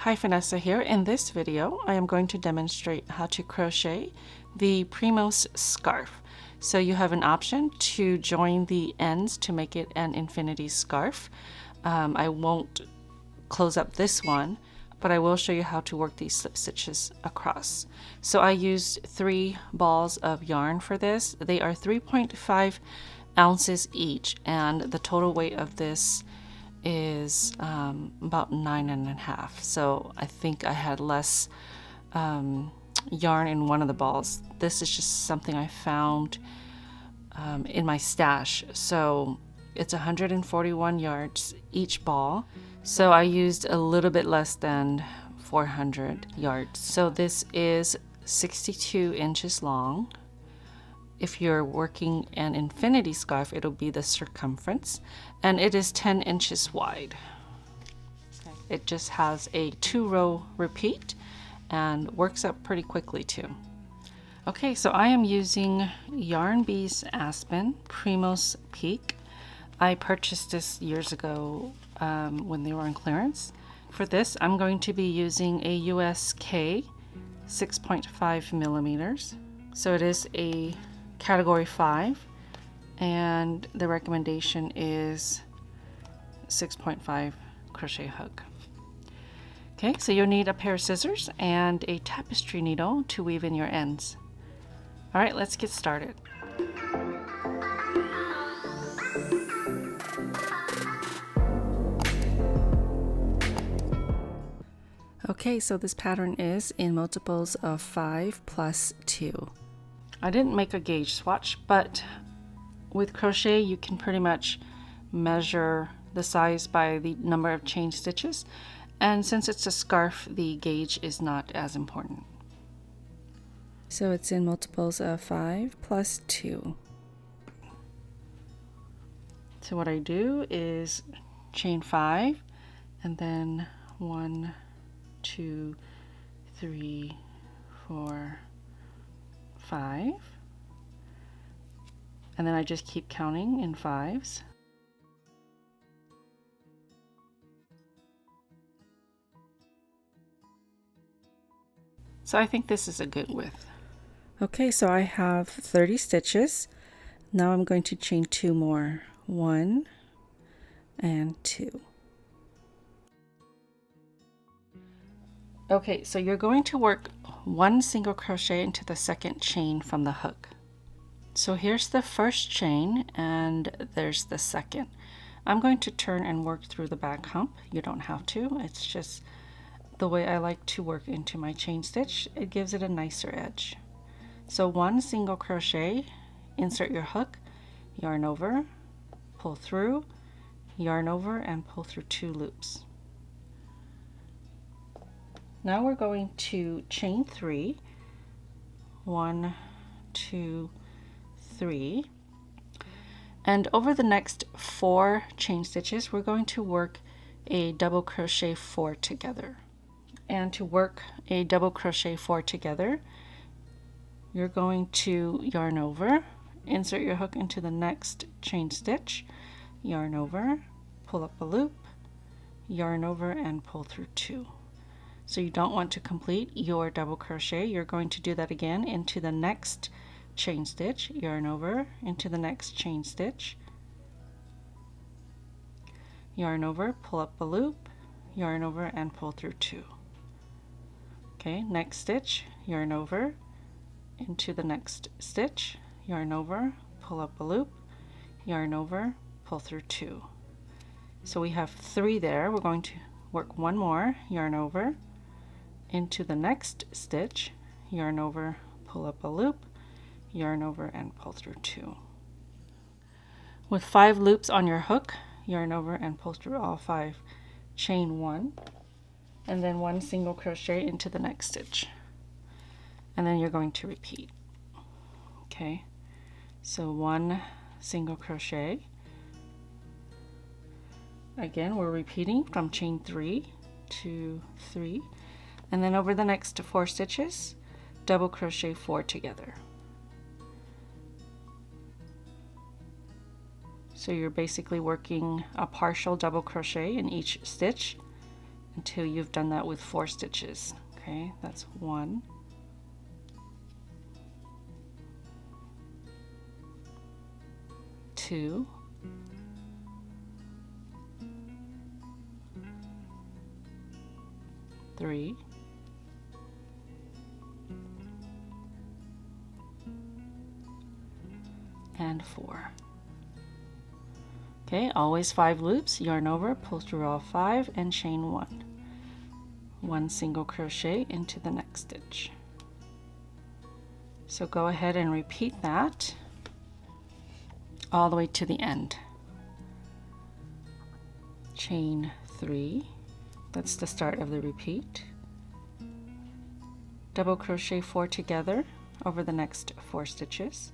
Hi, Phanessa here. In this video, I am going to demonstrate how to crochet the Primrose scarf. So you have an option to join the ends to make it an infinity scarf. I won't close up this one, but I will show you how to work these slip stitches across. So I used 3 balls of yarn for this. They are 3.5 ounces each, and the total weight of this is about 9.5. So I think I had less yarn in one of the balls. This is just something I found in my stash. So it's 141 yards each ball. So I used a little bit less than 400 yards. So this is 62 inches long. If you're working an infinity scarf, it'll be the circumference, and it is 10 inches wide. It just has a 2-row repeat and works up pretty quickly too. Okay, so I am using Yarn Bee's Aspen Primrose Peak. I purchased this years ago when they were on clearance. For this, I'm going to be using a USK 6.5 millimeters. So it is a category 5, and the recommendation is 6.5 crochet hook. Okay, so you'll need a pair of scissors and a tapestry needle to weave in your ends. All right, let's get started. Okay, so this pattern is in multiples of 5 plus 2. I didn't make a gauge swatch, but with crochet you can pretty much measure the size by the number of chain stitches, and since it's a scarf, the gauge is not as important. So it's in multiples of 5 plus 2. So what I do is chain 5 and then 1, 2, 3, 4, 5, and then I just keep counting in 5s. So I think this is a good width. Okay, so I have 30 stitches. Now I'm going to chain 2 more. 1 and 2. Okay, so you're going to work 1 single crochet into the second chain from the hook. So here's the first chain and there's the second. I'm going to turn and work through the back hump. You don't have to. It's just the way I like to work into my chain stitch. It gives it a nicer edge. So 1 single crochet, insert your hook, yarn over, pull through, yarn over, and pull through 2 loops. Now we're going to chain 3, 1, 2, 3, and over the next 4 chain stitches we're going to work a double crochet 4 together. And to work a double crochet 4 together, you're going to yarn over, insert your hook into the next chain stitch, yarn over, pull up a loop, yarn over, and pull through 2. So you don't want to complete your double crochet. You're going to do that again into the next chain stitch, yarn over, into the next chain stitch, yarn over, pull up a loop, yarn over, and pull through 2. Okay, next stitch, yarn over, into the next stitch, yarn over, pull up a loop, yarn over, pull through 2. So we have 3 there. We're going to work 1 more, yarn over, into the next stitch, yarn over, pull up a loop, yarn over, and pull through 2. With 5 loops on your hook, yarn over and pull through all 5, chain 1, and then 1 single crochet into the next stitch, and then you're going to repeat. Okay, so 1 single crochet. Again, we're repeating from chain 3 to 3, and then over the next 4 stitches, double crochet 4 together. So you're basically working a partial double crochet in each stitch, until you've done that with 4 stitches. Okay, that's 1, 2, 3, and 4. Okay, always 5 loops, yarn over, pull through all 5, and chain 1. 1 single crochet into the next stitch. So go ahead and repeat that all the way to the end. Chain 3, that's the start of the repeat. Double crochet 4 together over the next 4 stitches.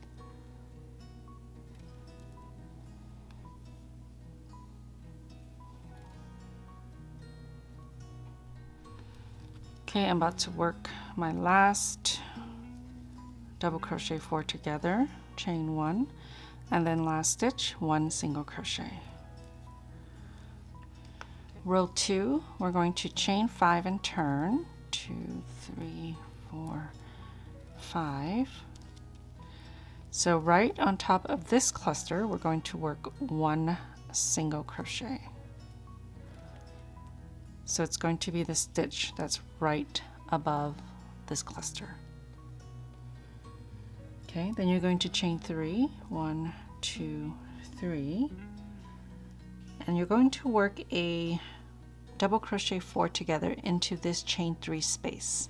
Okay, I'm about to work my last double crochet 4 together, chain 1, and then last stitch 1 single crochet. Row 2, we're going to chain 5 and turn 2, 3, 4, 5. So right on top of this cluster, we're going to work 1 single crochet. So it's going to be the stitch that's right above this cluster. Okay, then you're going to chain 3, 1, 2, 3, and you're going to work a double crochet 4 together into this chain 3 space.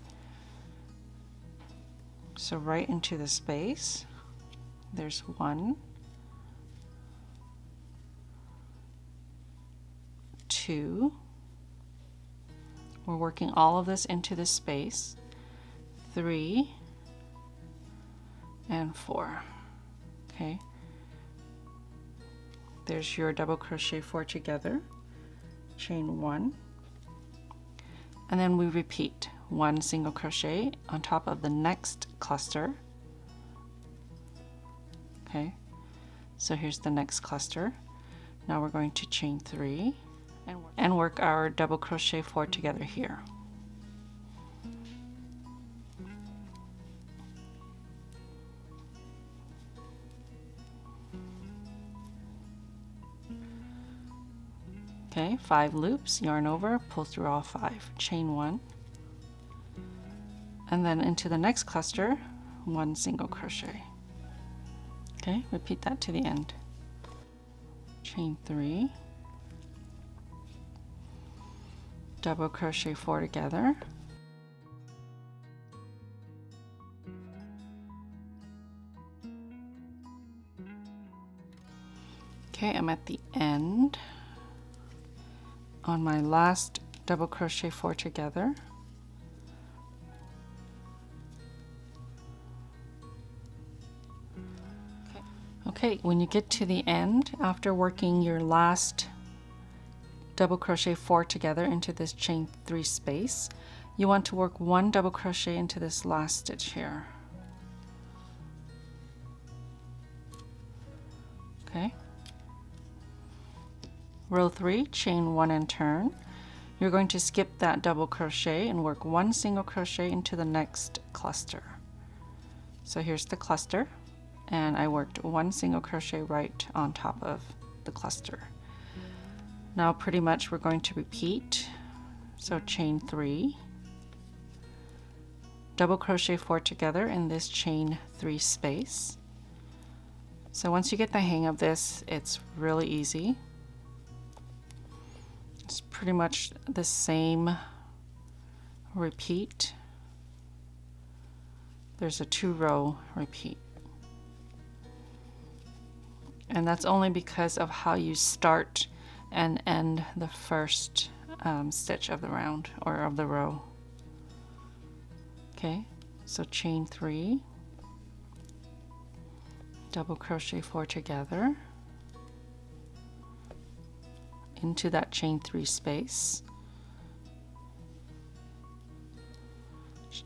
So right into the space, there's 1, 2, we're working all of this into this space, 3, and 4. Okay, there's your double crochet 4 together, chain 1, and then we repeat 1 single crochet on top of the next cluster. Okay, so here's the next cluster. Now we're going to chain 3 and work our double crochet 4 together here. Okay, 5 loops, yarn over, pull through all 5, chain 1, and then into the next cluster 1 single crochet. Okay, repeat that to the end. Chain 3, double crochet 4 together, okay, I'm at the end on my last double crochet 4 together. Okay, when you get to the end, after working your last double crochet 4 together into this chain 3 space, you want to work 1 double crochet into this last stitch here. Okay, row 3, chain 1 and turn. You're going to skip that double crochet and work 1 single crochet into the next cluster. So here's the cluster, and I worked 1 single crochet right on top of the cluster. Now pretty much we're going to repeat. So chain 3, double crochet 4 together in this chain 3 space. So once you get the hang of this, it's really easy. It's pretty much the same repeat. There's a 2-row repeat. And that's only because of how you start and end the first stitch of the round or of the row. Okay, so chain 3, double crochet 4 together into that chain 3 space,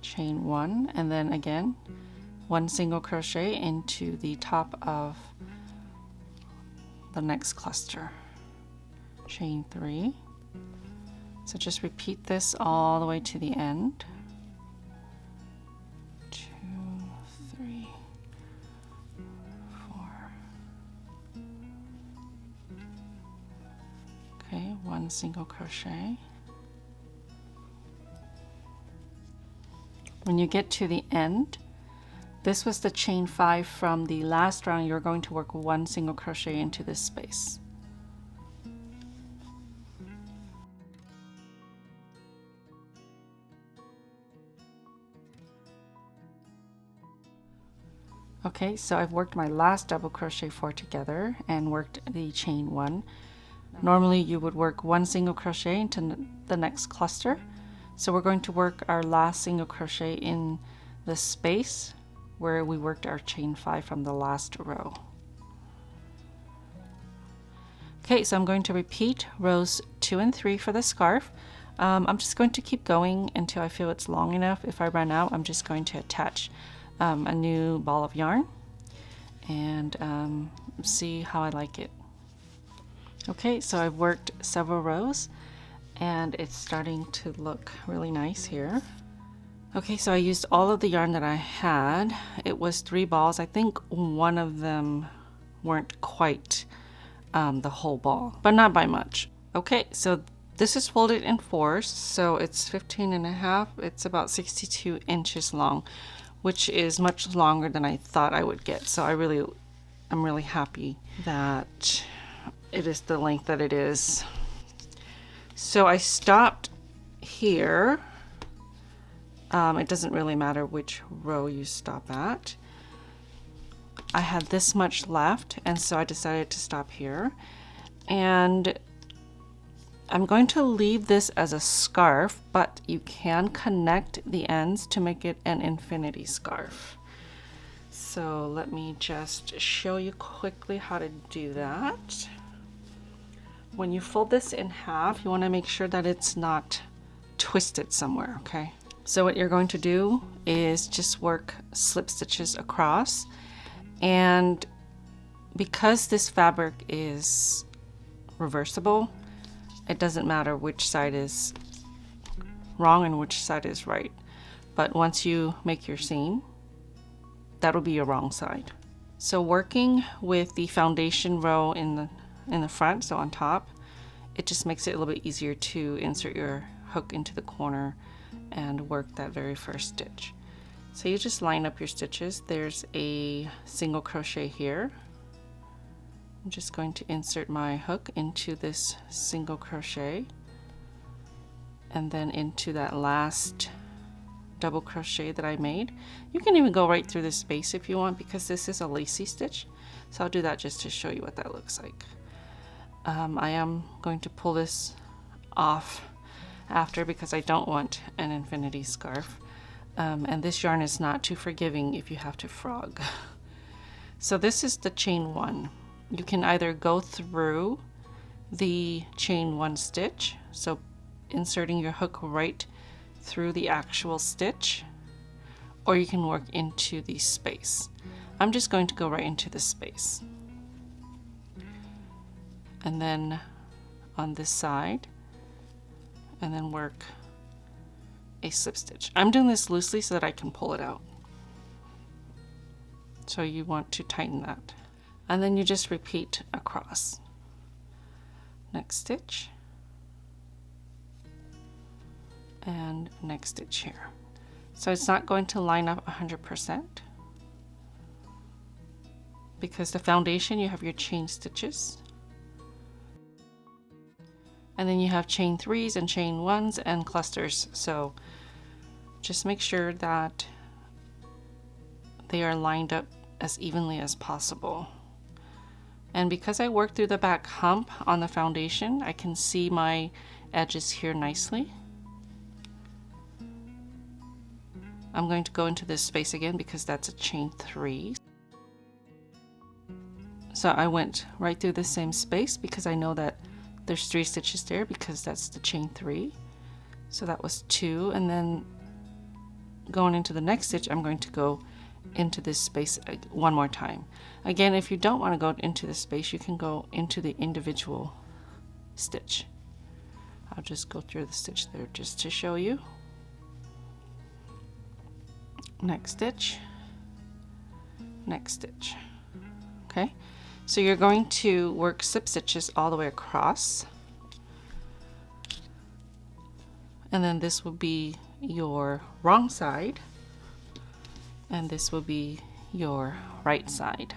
chain 1, and then again 1 single crochet into the top of the next cluster, chain 3, So just repeat this all the way to the end. 2, 3, 4. Okay, 1 single crochet. When you get to the end, this was the chain 5 from the last round. You're going to work 1 single crochet into this space. Okay, so I've worked my last double crochet 4 together and worked the chain 1. Normally you would work 1 single crochet into the next cluster. So we're going to work our last single crochet in the space where we worked our chain 5 from the last row. Okay, so I'm going to repeat rows 2 and 3 for the scarf. I'm just going to keep going until I feel it's long enough. If I run out, I'm just going to attach a new ball of yarn and see how I like it. Okay, so I've worked several rows and it's starting to look really nice here. Okay, so I used all of the yarn that I had. It was 3 balls. I think one of them weren't quite the whole ball, but not by much. Okay, so this is folded in 4, so it's 15.5. It's about 62 inches long, which is much longer than I thought I would get. So I'm really happy that it is the length that it is. So I stopped here. It doesn't really matter which row you stop at. I had this much left, and so I decided to stop here. And I'm going to leave this as a scarf, but you can connect the ends to make it an infinity scarf. So let me just show you quickly how to do that. When you fold this in half, you want to make sure that it's not twisted somewhere, okay? So what you're going to do is just work slip stitches across, and because this fabric is reversible, it doesn't matter which side is wrong and which side is right. But once you make your seam, that'll be your wrong side. So working with the foundation row in the front, so on top, it just makes it a little bit easier to insert your hook into the corner and work that very first stitch. So you just line up your stitches. There's a single crochet here. I'm just going to insert my hook into this single crochet and then into that last double crochet that I made. You can even go right through this space if you want, because this is a lacy stitch. So I'll do that just to show you what that looks like. I am going to pull this off after because I don't want an infinity scarf. And this yarn is not too forgiving if you have to frog. So this is the chain 1. You can either go through the chain 1 stitch, so inserting your hook right through the actual stitch, or you can work into the space. I'm just going to go right into the space. And then on this side, and then work a slip stitch. I'm doing this loosely so that I can pull it out. So you want to tighten that. And then you just repeat across. Next stitch. And next stitch here. So it's not going to line up 100% because the foundation, you have your chain stitches. And then you have chain 3s and chain 1s and clusters. So just make sure that they are lined up as evenly as possible. And because I worked through the back hump on the foundation, I can see my edges here nicely. I'm going to go into this space again because that's a chain 3. So I went right through the same space because I know that there's 3 stitches there because that's the chain 3. So that was 2, and then going into the next stitch, I'm going to go into this space one more time. Again, if you don't want to go into the space, you can go into the individual stitch. I'll just go through the stitch there just to show you. Next stitch, next stitch. Okay, so you're going to work slip stitches all the way across, and then this will be your wrong side, and this will be your right side,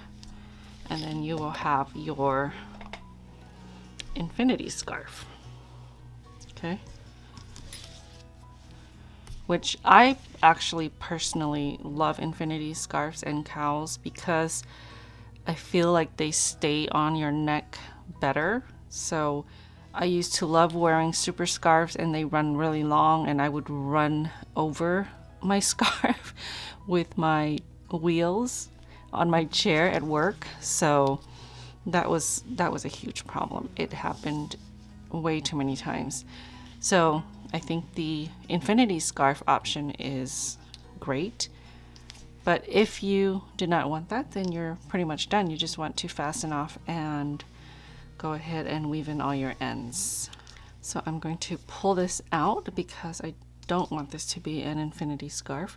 and then you will have your infinity scarf. Okay, which I actually personally love infinity scarves and cowls because I feel like they stay on your neck better. So I used to love wearing super scarves and they run really long, and I would run over my scarf with my wheels on my chair at work. So that was a huge problem. It happened way too many times. So I think the infinity scarf option is great. But if you do not want that, then you're pretty much done. You just want to fasten off and go ahead and weave in all your ends. So I'm going to pull this out because I don't want this to be an infinity scarf.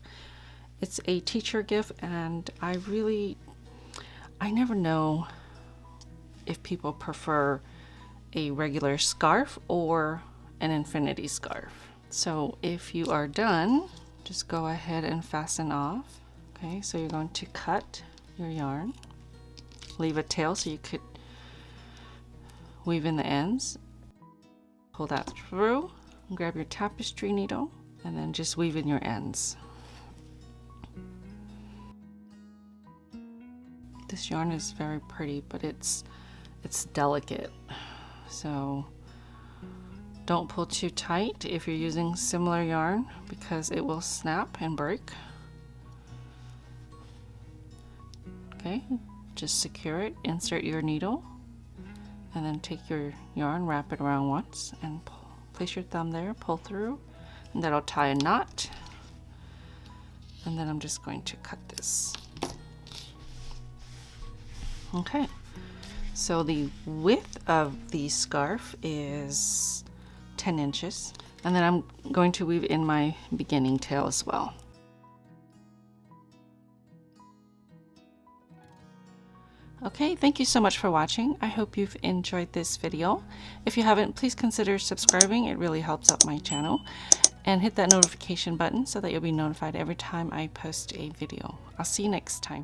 It's a teacher gift, and I never know if people prefer a regular scarf or an infinity scarf. So if you are done, just go ahead and fasten off. Okay, so you're going to cut your yarn, leave a tail so you could weave in the ends, pull that through, grab your tapestry needle, and then just weave in your ends. This yarn is very pretty, but it's delicate, so don't pull too tight if you're using similar yarn because it will snap and break. Okay, just secure it, insert your needle, and then take your yarn, wrap it around once, and place your thumb there, pull through, and that'll tie a knot. And then I'm just going to cut this. Okay, so the width of the scarf is 10 inches, and then I'm going to weave in my beginning tail as well. Okay, thank you so much for watching. I hope you've enjoyed this video. If you haven't, please consider subscribing. It really helps out my channel. And hit that notification button so that you'll be notified every time I post a video. I'll see you next time.